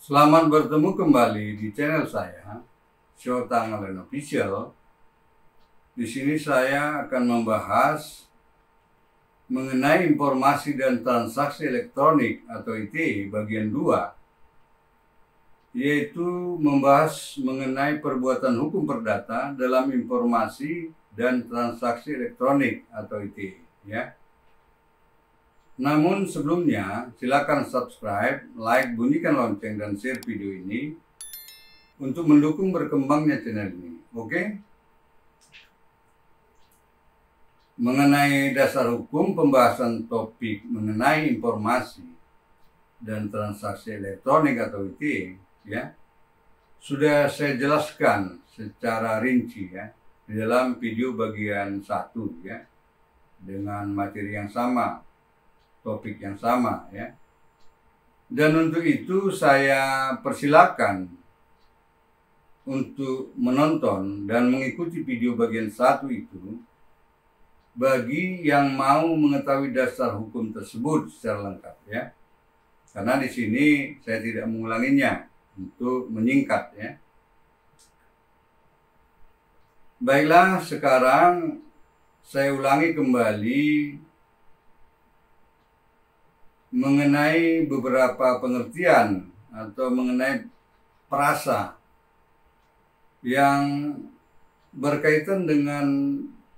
Selamat bertemu kembali di channel saya, Syotangalen Official. Di sini saya akan membahas mengenai informasi dan transaksi elektronik atau ITE bagian 2, yaitu membahas mengenai perbuatan hukum perdata dalam informasi dan transaksi elektronik atau ITE, ya. Namun sebelumnya, silakan subscribe, like, bunyikan lonceng, dan share video ini untuk mendukung berkembangnya channel ini. Oke? Mengenai dasar hukum, pembahasan topik mengenai informasi dan transaksi elektronik atau ITE, ya, sudah saya jelaskan secara rinci, ya, di dalam video bagian 1, ya, dengan materi yang sama, topik yang sama, ya. Dan untuk itu saya persilakan untuk menonton dan mengikuti video bagian 1 itu bagi yang mau mengetahui dasar hukum tersebut secara lengkap, ya. Karena di sini saya tidak mengulanginya untuk menyingkat, ya. Baiklah, sekarang saya ulangi kembali mengenai beberapa pengertian atau mengenai frasa yang berkaitan dengan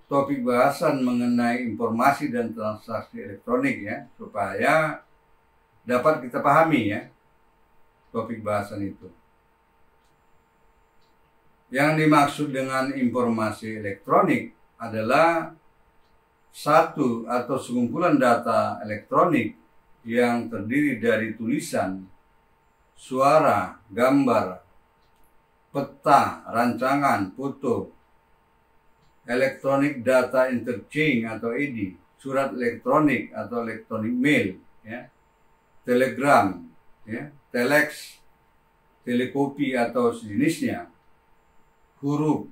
topik bahasan mengenai informasi dan transaksi elektronik, ya, supaya dapat kita pahami, ya, topik bahasan itu. Yang dimaksud dengan informasi elektronik adalah satu atau sekumpulan data elektronik yang terdiri dari tulisan, suara, gambar, peta, rancangan, foto, electronic data interchange atau EDI, surat elektronik atau electronic mail, ya, telegram, ya, telex, telekopi atau sejenisnya, huruf,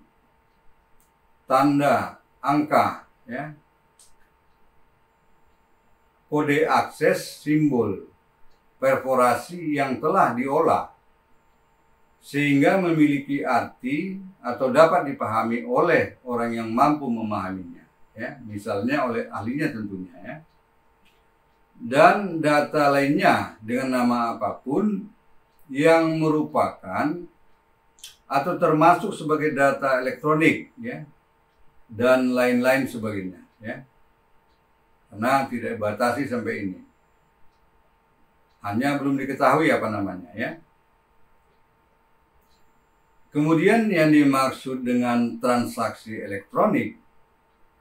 tanda, angka, ya, kode akses, simbol, perforasi yang telah diolah sehingga memiliki arti atau dapat dipahami oleh orang yang mampu memahaminya, ya, misalnya oleh ahlinya tentunya, ya. Dan data lainnya dengan nama apapun yang merupakan atau termasuk sebagai data elektronik, ya, dan lain-lain sebagainya, ya. Karena tidak dibatasi sampai ini. Hanya belum diketahui apa namanya, ya. Kemudian yang dimaksud dengan transaksi elektronik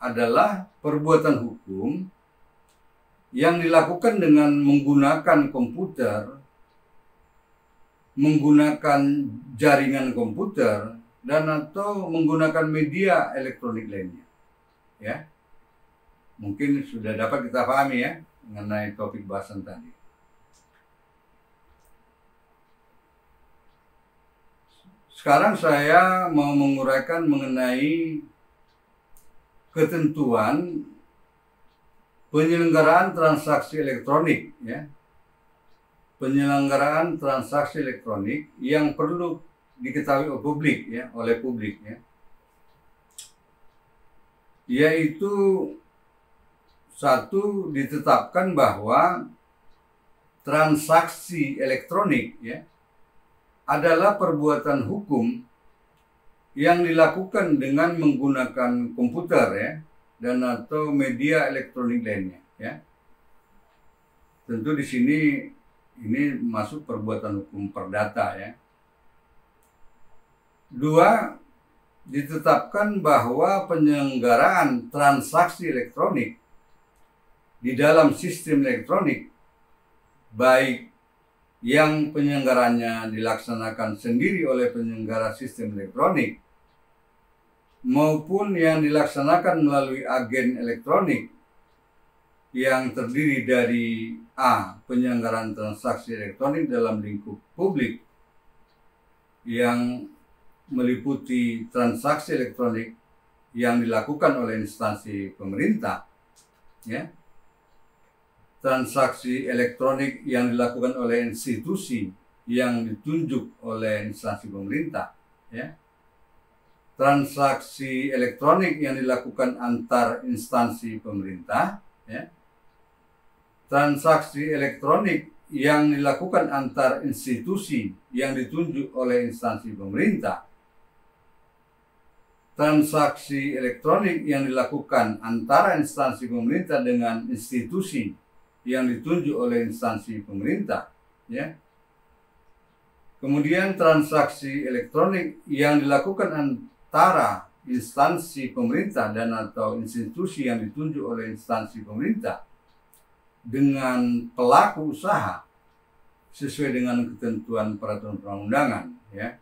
adalah perbuatan hukum yang dilakukan dengan menggunakan komputer, menggunakan jaringan komputer, dan atau menggunakan media elektronik lainnya, ya. Mungkin sudah dapat kita pahami, ya, mengenai topik bahasan tadi. Sekarang saya mau menguraikan mengenai ketentuan penyelenggaraan transaksi elektronik, ya. Penyelenggaraan transaksi elektronik yang perlu diketahui oleh publik, ya. Yaitu satu, ditetapkan bahwa transaksi elektronik, ya, adalah perbuatan hukum yang dilakukan dengan menggunakan komputer, ya, dan atau media elektronik lainnya, ya. Tentu di sini ini masuk perbuatan hukum perdata, ya. Dua, ditetapkan bahwa penyelenggaraan transaksi elektronik di dalam sistem elektronik, baik yang penyelenggaranya dilaksanakan sendiri oleh penyelenggara sistem elektronik maupun yang dilaksanakan melalui agen elektronik yang terdiri dari A. Penyelenggaraan transaksi elektronik dalam lingkup publik yang meliputi transaksi elektronik yang dilakukan oleh instansi pemerintah, ya, transaksi elektronik yang dilakukan oleh institusi yang ditunjuk oleh instansi pemerintah, ya. Transaksi elektronik yang dilakukan antar instansi pemerintah, ya. Transaksi elektronik yang dilakukan antar institusi yang ditunjuk oleh instansi pemerintah. Transaksi elektronik yang dilakukan antara instansi pemerintah dengan institusi yang ditunjuk oleh instansi pemerintah, ya. Kemudian transaksi elektronik yang dilakukan antara instansi pemerintah dan atau institusi yang ditunjuk oleh instansi pemerintah dengan pelaku usaha sesuai dengan ketentuan peraturan perundang-undangan, ya.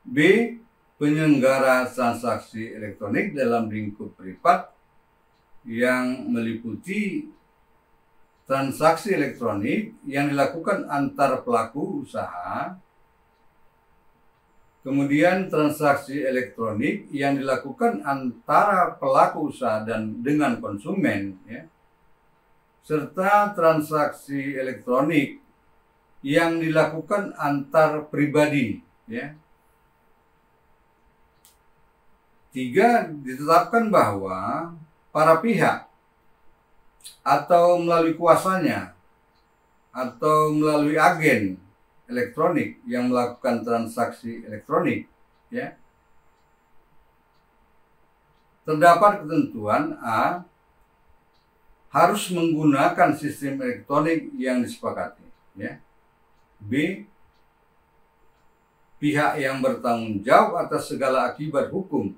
B. Penyelenggara transaksi elektronik dalam lingkup privat yang meliputi transaksi elektronik yang dilakukan antar pelaku usaha, kemudian transaksi elektronik yang dilakukan antara pelaku usaha dan dengan konsumen, ya, serta transaksi elektronik yang dilakukan antar pribadi, ya. 3. Ditetapkan bahwa para pihak atau melalui kuasanya atau melalui agen elektronik yang melakukan transaksi elektronik, ya, terdapat ketentuan A. Harus menggunakan sistem elektronik yang disepakati, ya. B. Pihak yang bertanggung jawab atas segala akibat hukum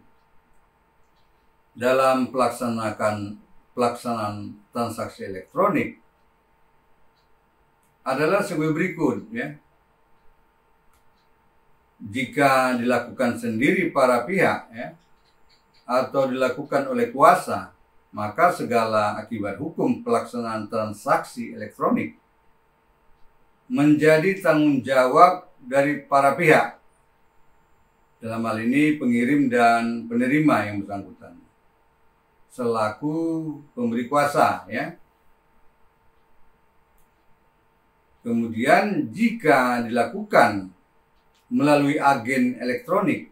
dalam pelaksanaan transaksi elektronik adalah sebagai berikut, ya. Jika dilakukan sendiri para pihak, ya, atau dilakukan oleh kuasa, maka segala akibat hukum pelaksanaan transaksi elektronik menjadi tanggung jawab dari para pihak, dalam hal ini pengirim dan penerima yang bersangkutan, selaku pemberi kuasa, ya. Kemudian jika dilakukan melalui agen elektronik,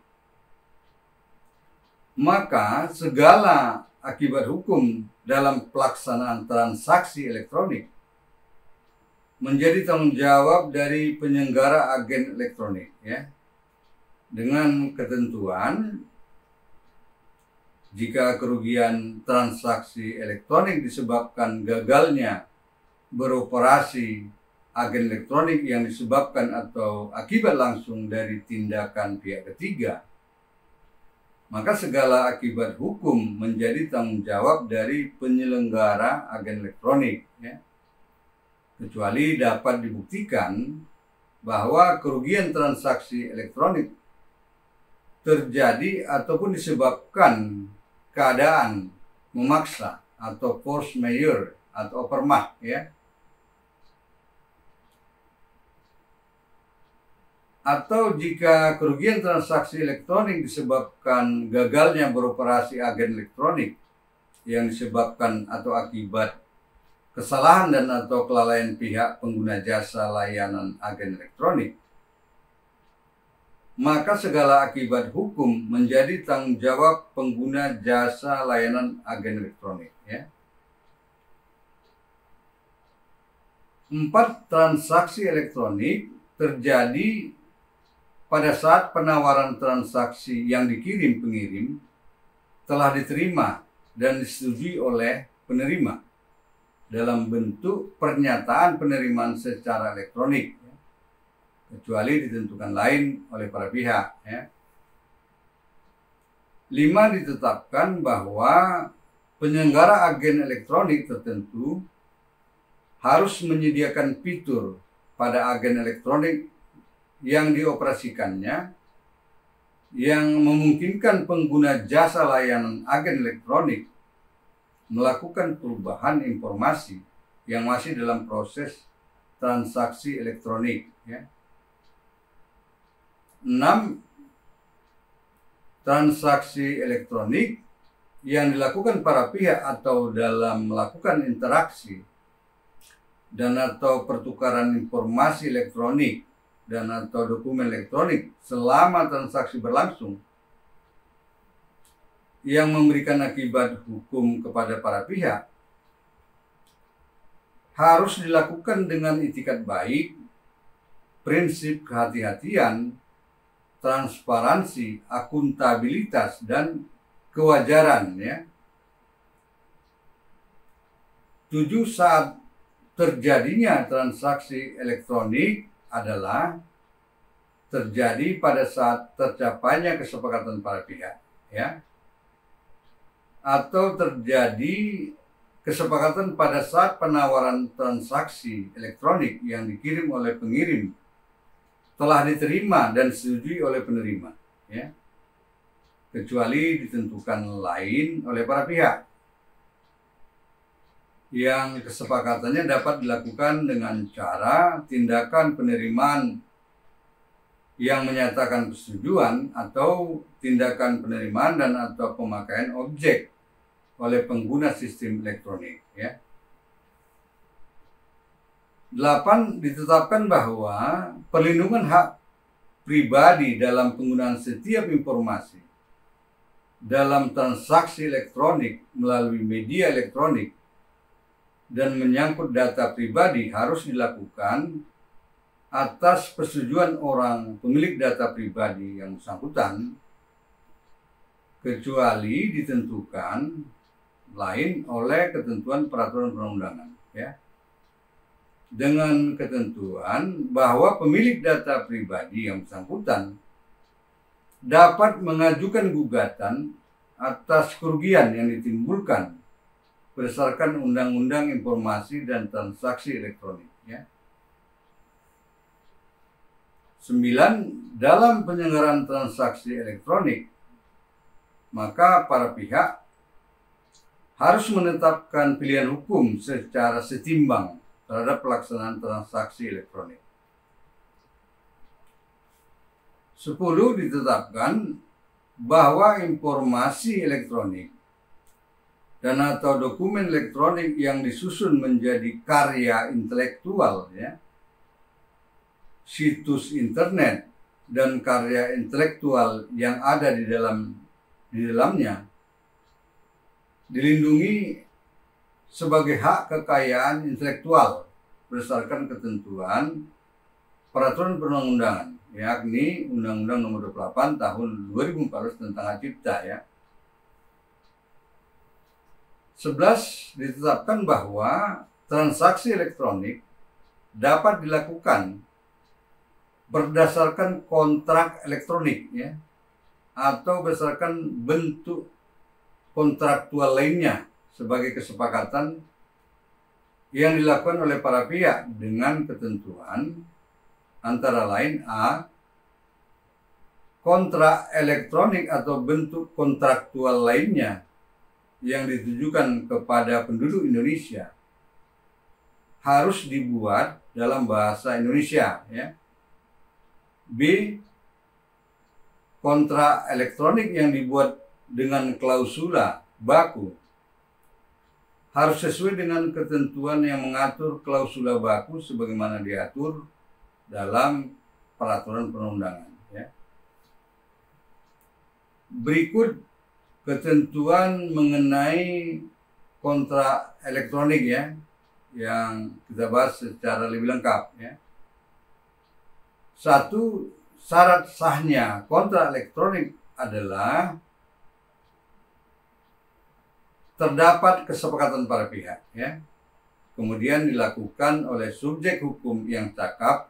maka segala akibat hukum dalam pelaksanaan transaksi elektronik menjadi tanggung jawab dari penyelenggara agen elektronik, ya. Dengan ketentuan jika kerugian transaksi elektronik disebabkan gagalnya beroperasi agen elektronik yang disebabkan atau akibat langsung dari tindakan pihak ketiga, maka segala akibat hukum menjadi tanggung jawab dari penyelenggara agen elektronik, ya. Kecuali dapat dibuktikan bahwa kerugian transaksi elektronik terjadi ataupun disebabkan keadaan memaksa atau force majeure atau permah, ya. Atau jika kerugian transaksi elektronik disebabkan gagalnya beroperasi agen elektronik yang disebabkan atau akibat kesalahan dan atau kelalaian pihak pengguna jasa layanan agen elektronik, maka segala akibat hukum menjadi tanggung jawab pengguna jasa layanan agen elektronik, ya. 4. Transaksi elektronik terjadi pada saat penawaran transaksi yang dikirim pengirim telah diterima dan disetujui oleh penerima dalam bentuk pernyataan penerimaan secara elektronik, ya, kecuali ditentukan lain oleh para pihak, ya. 5. Ditetapkan bahwa penyelenggara agen elektronik tertentu harus menyediakan fitur pada agen elektronik yang dioperasikannya yang memungkinkan pengguna jasa layanan agen elektronik melakukan perubahan informasi yang masih dalam proses transaksi elektronik, ya. 6. Transaksi elektronik yang dilakukan para pihak atau dalam melakukan interaksi dan atau pertukaran informasi elektronik dan atau dokumen elektronik selama transaksi berlangsung yang memberikan akibat hukum kepada para pihak harus dilakukan dengan itikat baik, prinsip kehati-hatian, transparansi, akuntabilitas, dan kewajaran, ya. 7. Saat terjadinya transaksi elektronik adalah terjadi pada saat tercapainya kesepakatan para pihak, ya, atau terjadi kesepakatan pada saat penawaran transaksi elektronik yang dikirim oleh pengirim telah diterima dan disetujui oleh penerima, ya, kecuali ditentukan lain oleh para pihak, yang kesepakatannya dapat dilakukan dengan cara tindakan penerimaan yang menyatakan persetujuan atau tindakan penerimaan dan atau pemakaian objek oleh pengguna sistem elektronik, ya. 8. Ditetapkan bahwa perlindungan hak pribadi dalam penggunaan setiap informasi dalam transaksi elektronik melalui media elektronik dan menyangkut data pribadi harus dilakukan atas persetujuan orang pemilik data pribadi yang bersangkutan, kecuali ditentukan lain oleh ketentuan peraturan perundang-undangan, ya, dengan ketentuan bahwa pemilik data pribadi yang bersangkutan dapat mengajukan gugatan atas kerugian yang ditimbulkan berdasarkan Undang-Undang Informasi dan Transaksi Elektronik, ya. 9. Dalam penyelenggaraan transaksi elektronik, maka para pihak harus menetapkan pilihan hukum secara setimbang terhadap pelaksanaan transaksi elektronik. 10. Ditetapkan bahwa informasi elektronik dan atau dokumen elektronik yang disusun menjadi karya intelektual, ya, situs internet dan karya intelektual yang ada di dalamnya dilindungi sebagai hak kekayaan intelektual berdasarkan ketentuan peraturan perundang-undangan, yakni Undang-Undang Nomor 28 Tahun 2014 tentang Hak Cipta, ya. 11. Ditetapkan bahwa transaksi elektronik dapat dilakukan berdasarkan kontrak elektronik, ya, atau berdasarkan bentuk kontraktual lainnya sebagai kesepakatan yang dilakukan oleh para pihak dengan ketentuan antara lain: A. Kontrak elektronik atau bentuk kontraktual lainnya yang ditujukan kepada penduduk Indonesia harus dibuat dalam bahasa Indonesia, ya. B. Kontrak elektronik yang dibuat dengan klausula baku harus sesuai dengan ketentuan yang mengatur klausula baku sebagaimana diatur dalam peraturan perundangan, ya. Berikut ketentuan mengenai kontrak elektronik, ya, yang kita bahas secara lebih lengkap, ya. 1. Syarat sahnya kontrak elektronik adalah terdapat kesepakatan para pihak, ya, kemudian dilakukan oleh subjek hukum yang cakap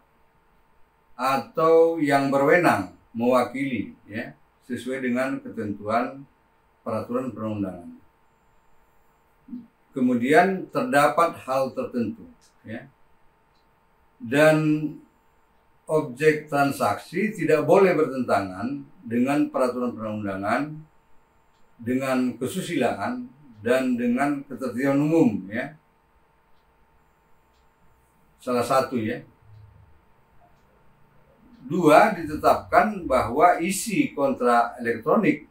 atau yang berwenang mewakili, ya, sesuai dengan ketentuan peraturan perundangan. Kemudian terdapat hal tertentu, ya, dan objek transaksi tidak boleh bertentangan dengan peraturan perundangan, dengan kesusilaan, dan dengan ketertiban umum, ya. Salah satu, ya. 2. Ditetapkan bahwa isi kontrak elektronik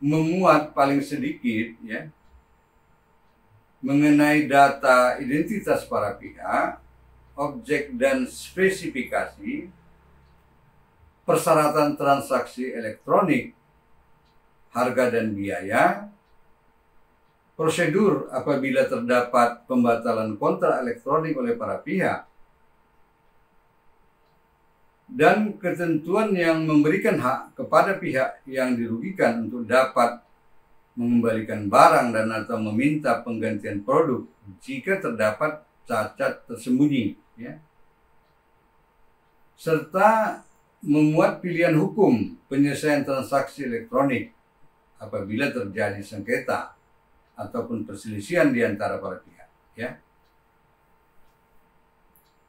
memuat paling sedikit, ya, mengenai data identitas para pihak, objek dan spesifikasi, persyaratan transaksi elektronik, harga dan biaya, prosedur apabila terdapat pembatalan kontrak elektronik oleh para pihak, dan ketentuan yang memberikan hak kepada pihak yang dirugikan untuk dapat mengembalikan barang dan atau meminta penggantian produk jika terdapat cacat tersembunyi, ya. Serta memuat pilihan hukum penyelesaian transaksi elektronik apabila terjadi sengketa ataupun perselisihan di antara para pihak, ya.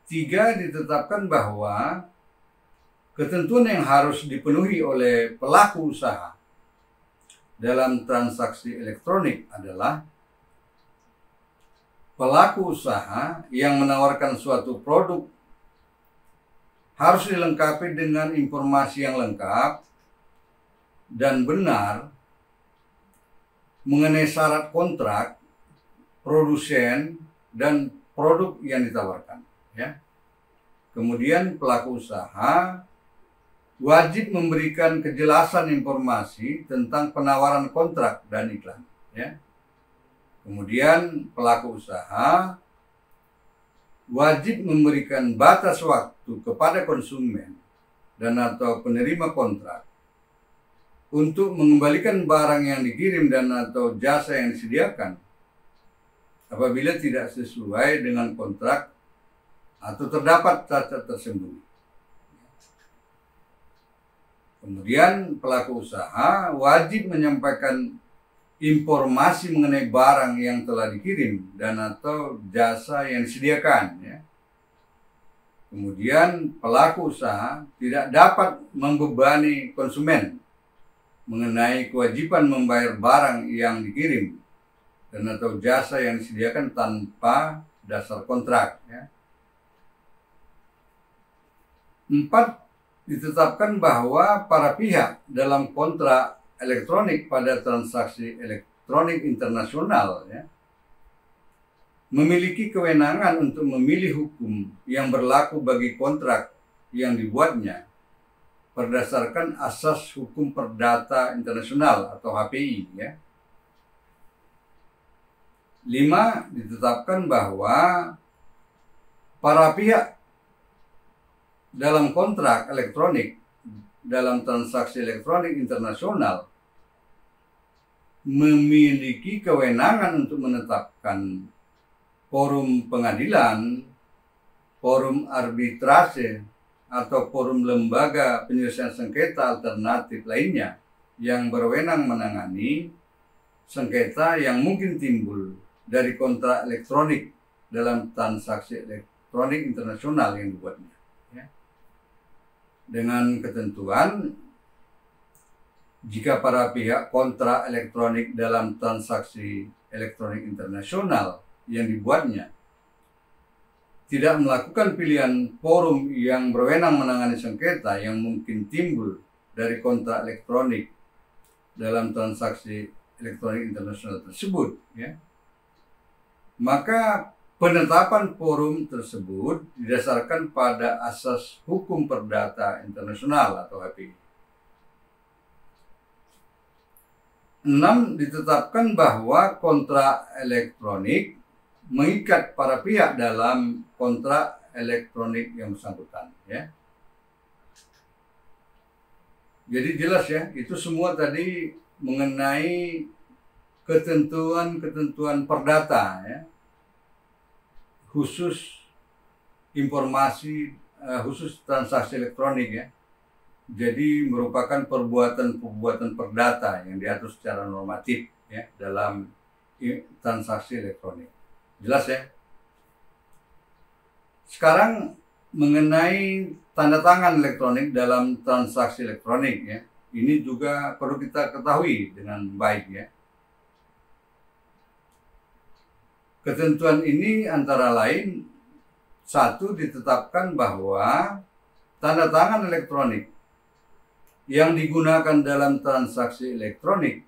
3, ditetapkan bahwa ketentuan yang harus dipenuhi oleh pelaku usaha dalam transaksi elektronik adalah pelaku usaha yang menawarkan suatu produk harus dilengkapi dengan informasi yang lengkap dan benar mengenai syarat kontrak, produsen, dan produk yang ditawarkan, ya. Kemudian pelaku usaha wajib memberikan kejelasan informasi tentang penawaran kontrak dan iklan, ya. Kemudian pelaku usaha wajib memberikan batas waktu kepada konsumen dan atau penerima kontrak untuk mengembalikan barang yang dikirim dan atau jasa yang disediakan apabila tidak sesuai dengan kontrak atau terdapat cacat tersembunyi. Kemudian pelaku usaha wajib menyampaikan informasi mengenai barang yang telah dikirim dan atau jasa yang disediakan, ya. Kemudian pelaku usaha tidak dapat membebani konsumen mengenai kewajiban membayar barang yang dikirim dan atau jasa yang disediakan tanpa dasar kontrak, ya. 4, ditetapkan bahwa para pihak dalam kontrak elektronik pada transaksi elektronik internasional, ya, memiliki kewenangan untuk memilih hukum yang berlaku bagi kontrak yang dibuatnya berdasarkan asas hukum perdata internasional atau HPI, ya. 5, ditetapkan bahwa para pihak dalam kontrak elektronik dalam transaksi elektronik internasional memiliki kewenangan untuk menetapkan forum pengadilan, forum arbitrase, atau forum lembaga penyelesaian sengketa alternatif lainnya yang berwenang menangani sengketa yang mungkin timbul dari kontrak elektronik dalam transaksi elektronik internasional yang dibuatnya, ya. Dengan ketentuan jika para pihak kontrak elektronik dalam transaksi elektronik internasional yang dibuatnya tidak melakukan pilihan forum yang berwenang menangani sengketa yang mungkin timbul dari kontrak elektronik dalam transaksi elektronik internasional tersebut, ya, maka penetapan forum tersebut didasarkan pada asas hukum perdata internasional atau HPI. 6, ditetapkan bahwa kontrak elektronik mengikat para pihak dalam kontrak elektronik yang bersangkutan, ya. Jadi jelas, ya, itu semua tadi mengenai ketentuan-ketentuan perdata, ya, khusus informasi, khusus transaksi elektronik, ya. Jadi merupakan perbuatan-perbuatan perdata yang diatur secara normatif, ya, dalam transaksi elektronik. Jelas, ya. Sekarang mengenai tanda tangan elektronik dalam transaksi elektronik, ya, ini juga perlu kita ketahui dengan baik, ya. Ketentuan ini antara lain, 1, ditetapkan bahwa tanda tangan elektronik yang digunakan dalam transaksi elektronik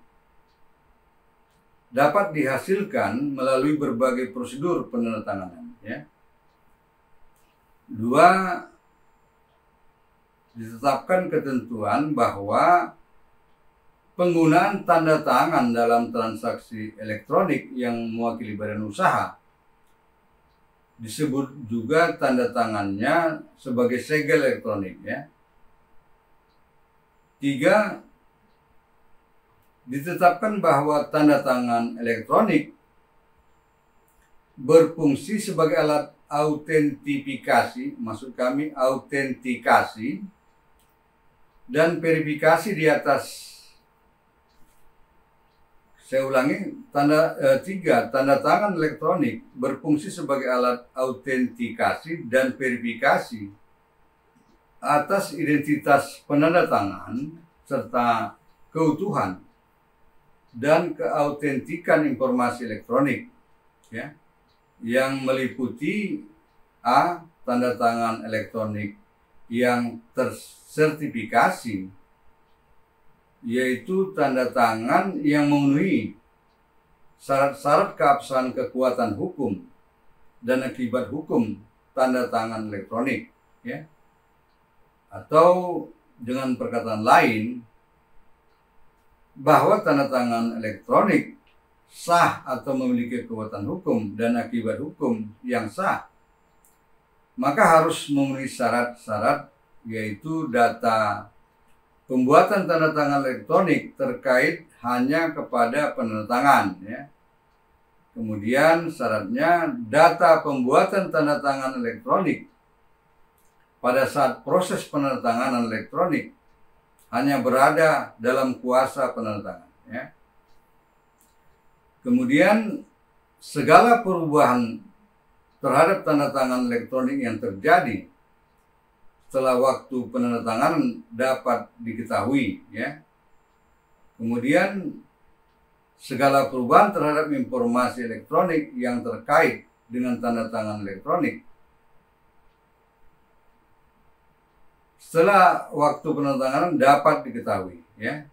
dapat dihasilkan melalui berbagai prosedur penandatanganan. Ya. 2. Ditetapkan ketentuan bahwa penggunaan tanda tangan dalam transaksi elektronik yang mewakili badan usaha disebut juga tanda tangannya sebagai segel elektronik. Ya. 3. Ditetapkan bahwa tanda tangan elektronik berfungsi sebagai alat autentifikasi, maksud kami autentikasi dan verifikasi di atas. Saya ulangi, 3. Tanda tangan elektronik berfungsi sebagai alat autentikasi dan verifikasi atas identitas penanda tangan serta keutuhan dan keautentikan informasi elektronik, ya, yang meliputi A. Tanda tangan elektronik yang tersertifikasi, yaitu tanda tangan yang memenuhi syarat-syarat keabsahan kekuatan hukum dan akibat hukum tanda tangan elektronik, ya. Atau dengan perkataan lain, bahwa tanda tangan elektronik sah atau memiliki kekuatan hukum dan akibat hukum yang sah, maka harus memenuhi syarat-syarat, yaitu data pembuatan tanda tangan elektronik terkait hanya kepada penandatangan. Ya. Kemudian syaratnya data pembuatan tanda tangan elektronik pada saat proses penandatanganan elektronik hanya berada dalam kuasa penandatangan. Ya. Kemudian segala perubahan terhadap tanda tangan elektronik yang terjadi setelah waktu penandatanganan dapat diketahui. Ya. Kemudian segala perubahan terhadap informasi elektronik yang terkait dengan tanda tangan elektronik setelah waktu penandatanganan dapat diketahui. Ya.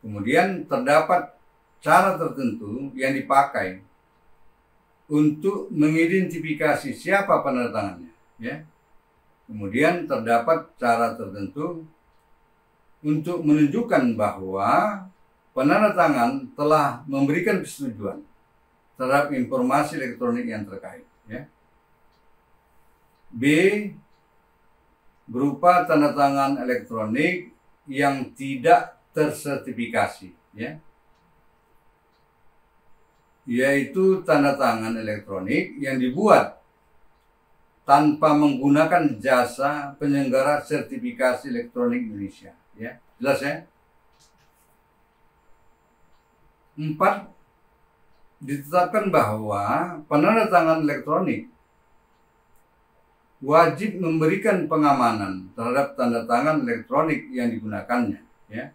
Kemudian terdapat cara tertentu yang dipakai untuk mengidentifikasi siapa penandatangannya. Ya. Kemudian terdapat cara tertentu untuk menunjukkan bahwa penandatangan telah memberikan persetujuan terhadap informasi elektronik yang terkait. Ya. B. Berupa tanda tangan elektronik yang tidak tersertifikasi, ya, yaitu tanda tangan elektronik yang dibuat tanpa menggunakan jasa penyelenggara sertifikasi elektronik Indonesia. Ya, jelas ya. 4. Ditetapkan bahwa penanda tangan elektronik wajib memberikan pengamanan terhadap tanda tangan elektronik yang digunakannya, ya.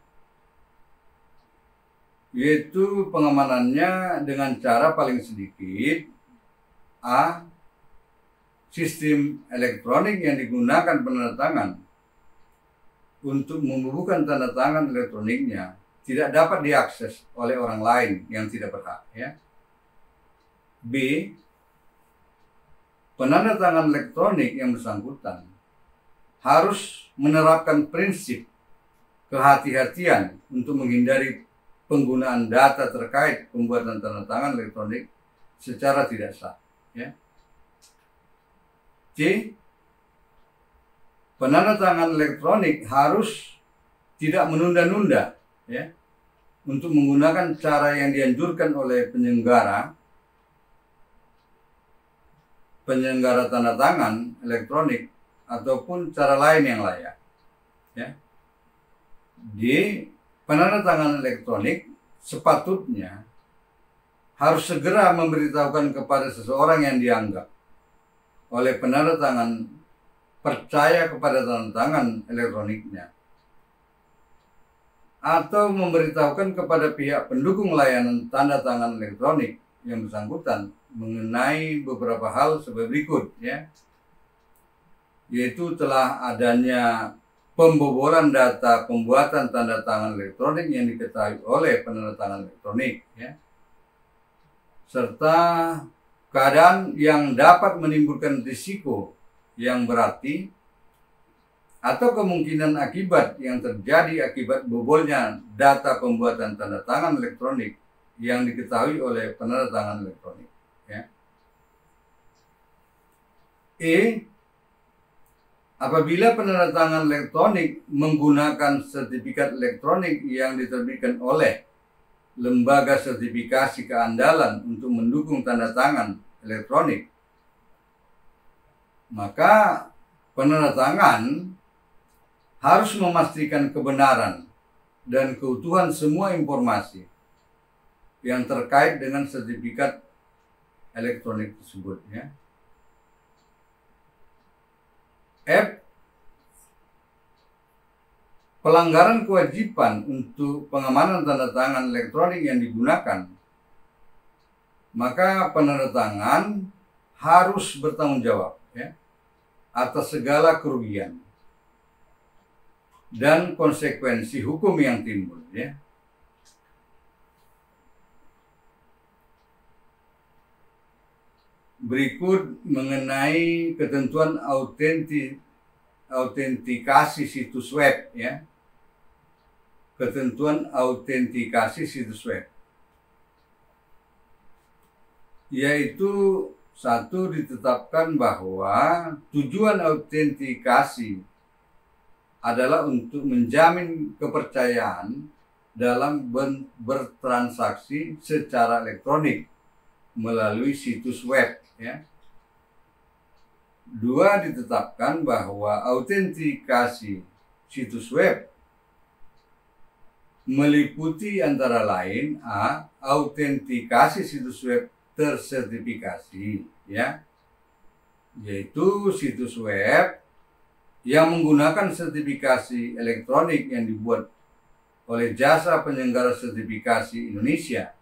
Yaitu pengamanannya dengan cara paling sedikit A. Sistem elektronik yang digunakan penanda tangan untuk membubuhkan tanda tangan elektroniknya tidak dapat diakses oleh orang lain yang tidak berhak. Ya. B. Penanda tangan elektronik yang bersangkutan harus menerapkan prinsip kehati-hatian untuk menghindari penggunaan data terkait pembuatan tanda tangan elektronik secara tidak sah. Ya. C. Penanda tangan elektronik harus tidak menunda-nunda, ya, untuk menggunakan cara yang dianjurkan oleh penyelenggara tanda tangan elektronik ataupun cara lain yang layak. Ya. D. Penanda tangan elektronik sepatutnya harus segera memberitahukan kepada seseorang yang dianggap oleh penanda tangan percaya kepada tanda tangan elektroniknya, atau memberitahukan kepada pihak pendukung layanan tanda tangan elektronik yang bersangkutan mengenai beberapa hal sebagai berikut, ya, yaitu telah adanya pembobolan data pembuatan tanda tangan elektronik yang diketahui oleh penandatangan elektronik, ya, serta keadaan yang dapat menimbulkan risiko yang berarti atau kemungkinan akibat yang terjadi akibat bobolnya data pembuatan tanda tangan elektronik yang diketahui oleh penandatangan elektronik, ya. Apabila penandatangan elektronik menggunakan sertifikat elektronik yang diterbitkan oleh lembaga sertifikasi keandalan untuk mendukung tanda tangan elektronik, maka penandatangan harus memastikan kebenaran dan keutuhan semua informasi yang terkait dengan sertifikat elektronik tersebut, ya. Pelanggaran kewajiban untuk pengamanan tanda tangan elektronik yang digunakan, maka penandatangan harus bertanggung jawab, ya, atas segala kerugian dan konsekuensi hukum yang timbul, ya. Berikut mengenai ketentuan autentikasi situs web, ya. Ketentuan autentikasi situs web, yaitu satu, ditetapkan bahwa tujuan autentikasi adalah untuk menjamin kepercayaan dalam bertransaksi secara elektronik melalui situs web, ya. Dua, ditetapkan bahwa autentikasi situs web meliputi antara lain autentikasi situs web tersertifikasi, ya, yaitu situs web yang menggunakan sertifikasi elektronik yang dibuat oleh jasa penyelenggara sertifikasi Indonesia,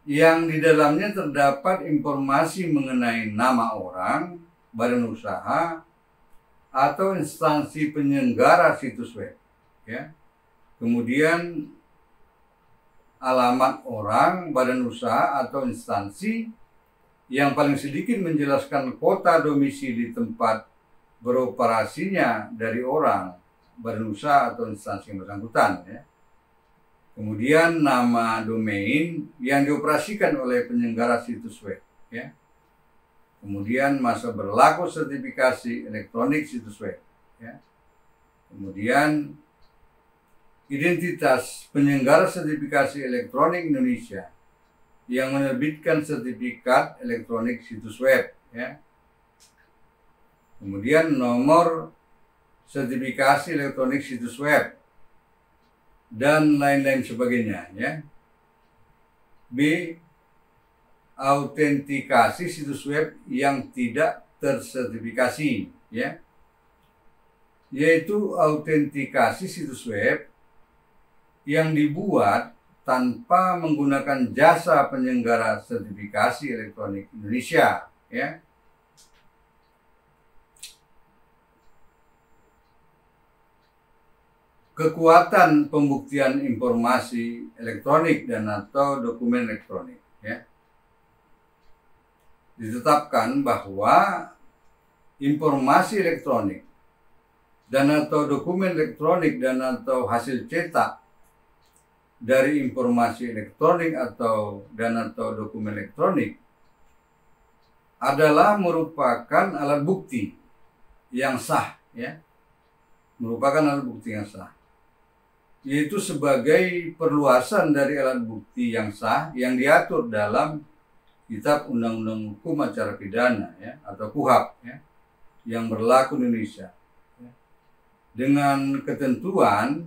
yang di dalamnya terdapat informasi mengenai nama orang, badan usaha, atau instansi penyelenggara situs web, ya. Kemudian alamat orang, badan usaha, atau instansi, yang paling sedikit menjelaskan kota domisili tempat beroperasinya dari orang, badan usaha, atau instansi yang bersangkutan, ya. Kemudian nama domain yang dioperasikan oleh penyelenggara situs web, ya. Kemudian masa berlaku sertifikasi elektronik situs web, ya. Kemudian identitas penyelenggara sertifikasi elektronik Indonesia yang menerbitkan sertifikat elektronik situs web, ya. Kemudian nomor sertifikasi elektronik situs web dan lain-lain sebagainya, ya. B, autentikasi situs web yang tidak tersertifikasi, ya, yaitu autentikasi situs web yang dibuat tanpa menggunakan jasa penyelenggara sertifikasi elektronik Indonesia, ya. Kekuatan pembuktian informasi elektronik dan atau dokumen elektronik, ya. Ditetapkan bahwa informasi elektronik dan atau dokumen elektronik dan atau hasil cetak dari informasi elektronik dan atau dokumen elektronik adalah merupakan alat bukti yang sah, ya. Merupakan alat bukti yang sah, yaitu sebagai perluasan dari alat bukti yang sah yang diatur dalam Kitab Undang-Undang Hukum Acara Pidana, ya, atau KUHP, ya, yang berlaku di Indonesia, ya, dengan ketentuan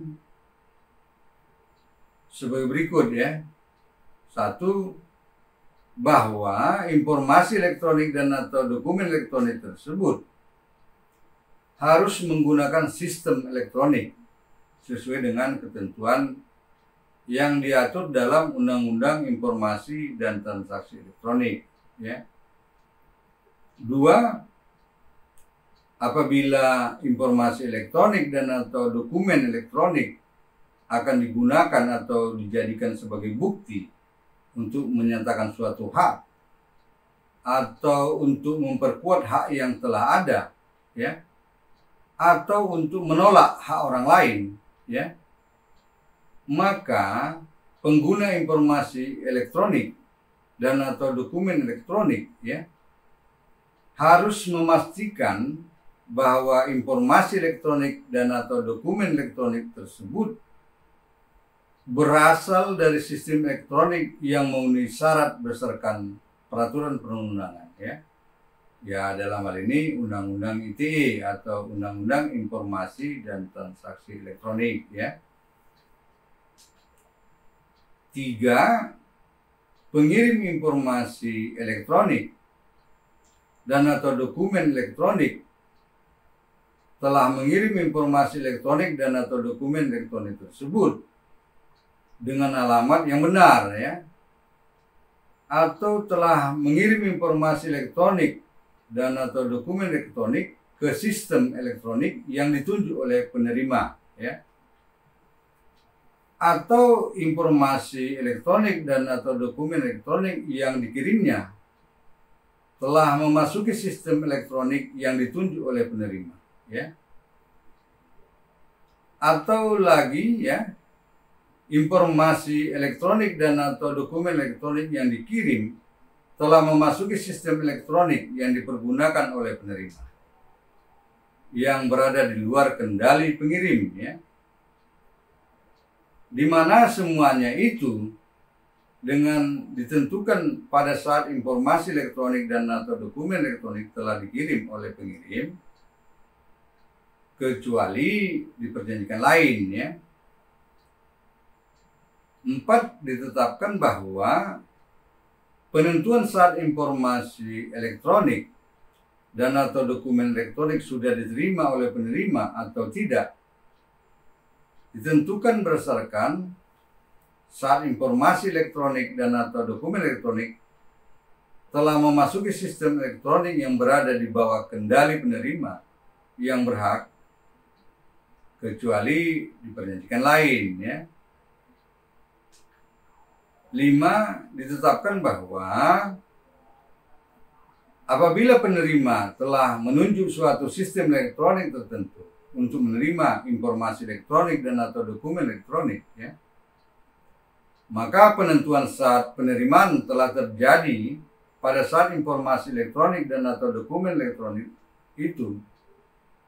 sebagai berikut, ya. Satu, bahwa informasi elektronik dan atau dokumen elektronik tersebut harus menggunakan sistem elektronik sesuai dengan ketentuan yang diatur dalam Undang-Undang Informasi dan Transaksi Elektronik, ya. Dua, apabila informasi elektronik dan atau dokumen elektronik akan digunakan atau dijadikan sebagai bukti untuk menyatakan suatu hak atau untuk memperkuat hak yang telah ada, ya, atau untuk menolak hak orang lain, ya, maka pengguna informasi elektronik dan atau dokumen elektronik, ya, harus memastikan bahwa informasi elektronik dan atau dokumen elektronik tersebut berasal dari sistem elektronik yang memenuhi syarat berdasarkan peraturan perundang-undangan, ya. Ya, dalam hal ini Undang-Undang ITE atau Undang-Undang Informasi dan Transaksi Elektronik, ya. 3. Pengirim informasi elektronik dan atau dokumen elektronik telah mengirim informasi elektronik dan atau dokumen elektronik tersebut dengan alamat yang benar, ya, atau telah mengirim informasi elektronik dan atau dokumen elektronik ke sistem elektronik yang ditunjuk oleh penerima, ya, atau informasi elektronik dan atau dokumen elektronik yang dikirimnya telah memasuki sistem elektronik yang ditunjuk oleh penerima, ya, atau lagi, ya, informasi elektronik dan atau dokumen elektronik yang dikirim telah memasuki sistem elektronik yang dipergunakan oleh penerima yang berada di luar kendali pengirim, ya, di mana semuanya itu dengan ditentukan pada saat informasi elektronik dan atau dokumen elektronik telah dikirim oleh pengirim, kecuali diperjanjikan lain, ya. 4. Ditetapkan bahwa penentuan saat informasi elektronik dan atau dokumen elektronik sudah diterima oleh penerima atau tidak ditentukan berdasarkan saat informasi elektronik dan atau dokumen elektronik telah memasuki sistem elektronik yang berada di bawah kendali penerima yang berhak, kecuali diperjanjikan lain, ya. 5. Ditetapkan bahwa apabila penerima telah menunjuk suatu sistem elektronik tertentu untuk menerima informasi elektronik dan atau dokumen elektronik, ya, maka penentuan saat penerimaan telah terjadi pada saat informasi elektronik dan atau dokumen elektronik itu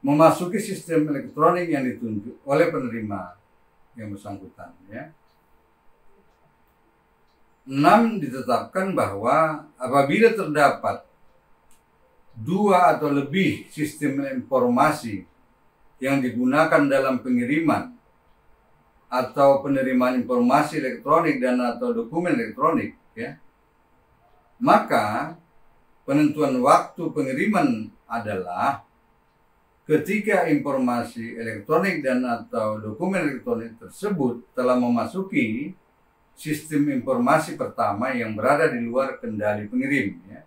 memasuki sistem elektronik yang ditunjuk oleh penerima yang bersangkutan, ya. 6. Ditetapkan bahwa apabila terdapat 2 atau lebih sistem informasi yang digunakan dalam pengiriman atau penerimaan informasi elektronik dan atau dokumen elektronik, ya, maka penentuan waktu pengiriman adalah ketika informasi elektronik dan atau dokumen elektronik tersebut telah memasuki sistem informasi pertama yang berada di luar kendali pengirim, ya.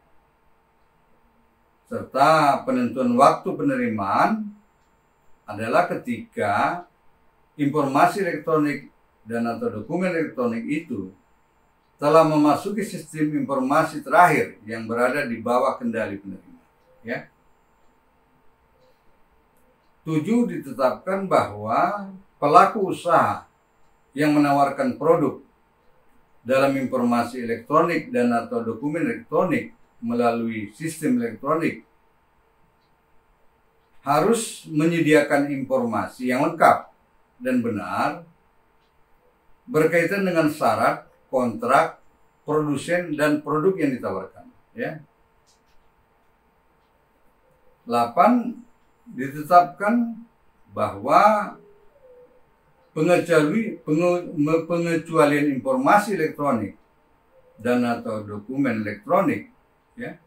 Serta penentuan waktu penerimaan adalah ketika informasi elektronik dan atau dokumen elektronik itu telah memasuki sistem informasi terakhir yang berada di bawah kendali penerima, ya. 7. Ditetapkan bahwa pelaku usaha yang menawarkan produk dalam informasi elektronik dan atau dokumen elektronik melalui sistem elektronik harus menyediakan informasi yang lengkap dan benar berkaitan dengan syarat, kontrak, produsen, dan produk yang ditawarkan, ya. 8. Ditetapkan bahwa pengecualian informasi elektronik dan atau dokumen elektronik, ya,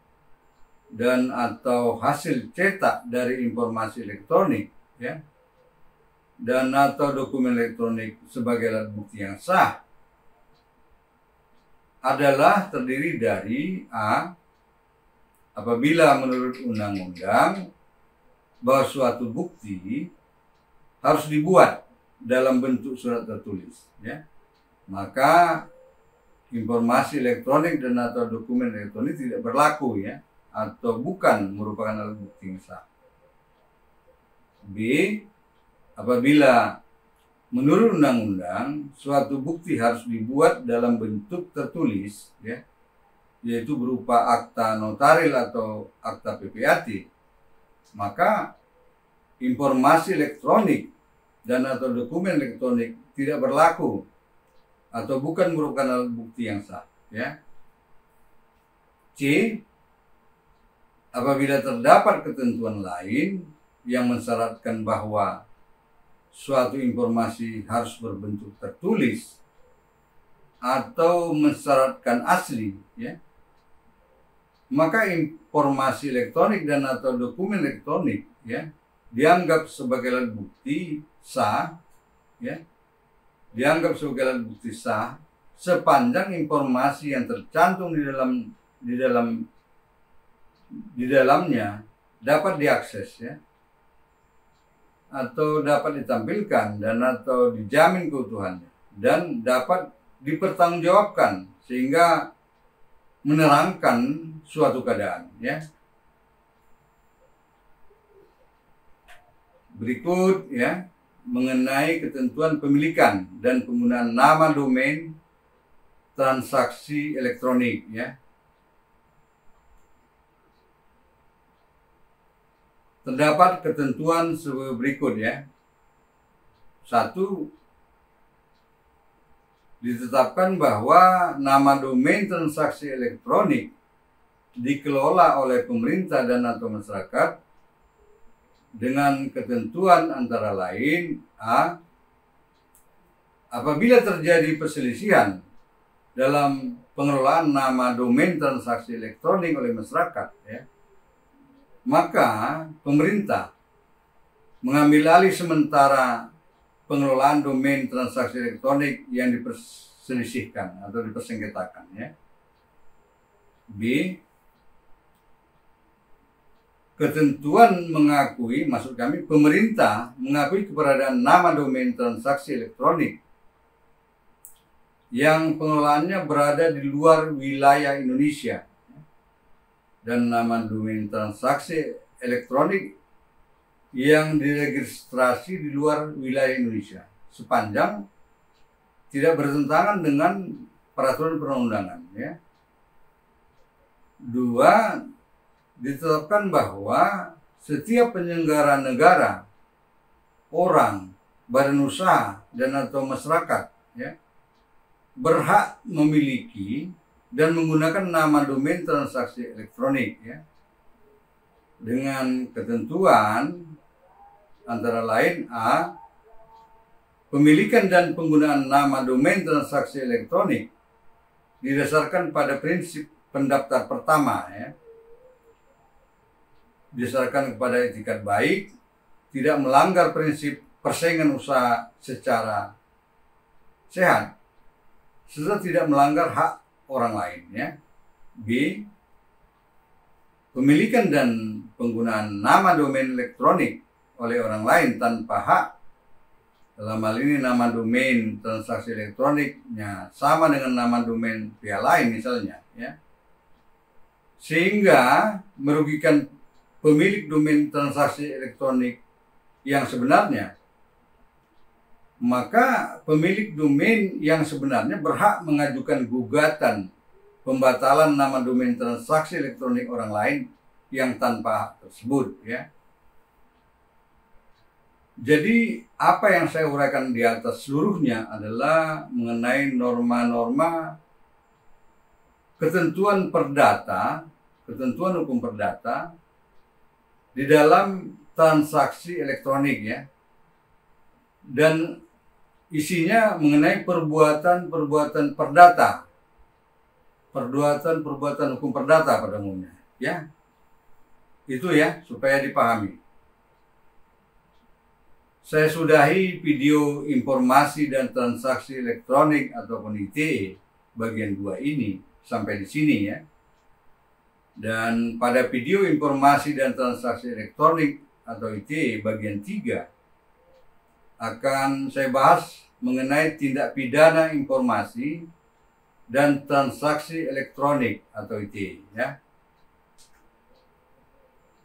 dan atau hasil cetak dari informasi elektronik, ya, dan atau dokumen elektronik sebagai alat bukti yang sah adalah terdiri dari A. Apabila menurut undang-undang bahwa suatu bukti harus dibuat dalam bentuk surat tertulis, ya. Maka informasi elektronik dan atau dokumen elektronik tidak berlaku, ya, atau bukan merupakan alat bukti yang sah. B. Apabila menurut undang-undang suatu bukti harus dibuat dalam bentuk tertulis, ya, yaitu berupa akta notaril atau akta PPAT, maka informasi elektronik dan atau dokumen elektronik tidak berlaku atau bukan merupakan alat bukti yang sah, ya. C. Apabila terdapat ketentuan lain yang mensyaratkan bahwa suatu informasi harus berbentuk tertulis atau mensyaratkan asli, ya, maka informasi elektronik dan atau dokumen elektronik, ya, dianggap sebagai alat bukti sah, ya, dianggap sebagai alat bukti sah sepanjang informasi yang tercantum di dalamnya dapat diakses, ya, atau dapat ditampilkan dan atau dijamin keutuhannya dan dapat dipertanggungjawabkan sehingga menerangkan suatu keadaan, ya. Berikut, ya, mengenai ketentuan pemilikan dan penggunaan nama domain transaksi elektronik, ya. Terdapat ketentuan sebagai berikut, ya. 1. Ditetapkan bahwa nama domain transaksi elektronik dikelola oleh pemerintah dan atau masyarakat dengan ketentuan antara lain: A. Apabila terjadi perselisihan dalam pengelolaan nama domain transaksi elektronik oleh masyarakat, ya, maka pemerintah mengambil alih sementara pengelolaan domain transaksi elektronik yang diperselisihkan atau dipersengketakan, ya. B. Ketentuan mengakui, maksud kami pemerintah mengakui keberadaan nama domain transaksi elektronik yang pengelolaannya berada di luar wilayah Indonesia dan nama domain transaksi elektronik yang diregistrasi di luar wilayah Indonesia sepanjang tidak bertentangan dengan peraturan perundang-undangan, ya. 2. Ditetapkan bahwa setiap penyelenggara negara, orang, badan usaha dan atau masyarakat, ya, berhak memiliki dan menggunakan nama domain transaksi elektronik, ya, dengan ketentuan antara lain: A. Pemilikan dan penggunaan nama domain transaksi elektronik didasarkan pada prinsip pendaftar pertama, ya, didasarkan kepada etikat baik, tidak melanggar prinsip persaingan usaha secara sehat, serta tidak melanggar hak orang lain, ya. B. Pemilikan dan penggunaan nama domain elektronik oleh orang lain tanpa hak, dalam hal ini nama domain transaksi elektroniknya sama dengan nama domain pihak lain misalnya, ya, sehingga merugikan pemilik domain transaksi elektronik yang sebenarnya, maka pemilik domain yang sebenarnya berhak mengajukan gugatan pembatalan nama domain transaksi elektronik orang lain yang tanpa hak tersebut, ya. Jadi apa yang saya uraikan di atas seluruhnya adalah mengenai norma-norma ketentuan perdata, ketentuan hukum perdata di dalam transaksi elektronik, ya, dan isinya mengenai perbuatan-perbuatan perdata, perbuatan-perbuatan hukum perdata pada umumnya, ya. Itu, ya, supaya dipahami. Saya sudahi video informasi dan transaksi elektronik ataupun ITE bagian 2 ini sampai di sini, ya. Dan pada video informasi dan transaksi elektronik atau ITE bagian 3 akan saya bahas mengenai tindak pidana informasi dan transaksi elektronik atau ITE ya.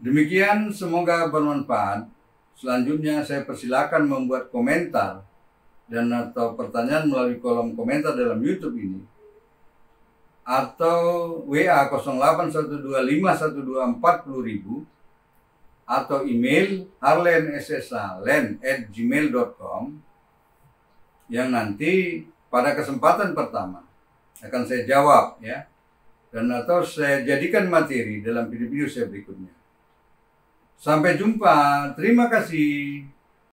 Demikian, semoga bermanfaat. Selanjutnya saya persilakan membuat komentar dan atau pertanyaan melalui kolom komentar dalam YouTube ini, atau WA 081251240000 atau email harlenssalen@gmail.com yang nanti pada kesempatan pertama akan saya jawab ya, dan atau saya jadikan materi dalam video-video saya berikutnya. Sampai jumpa. Terima kasih.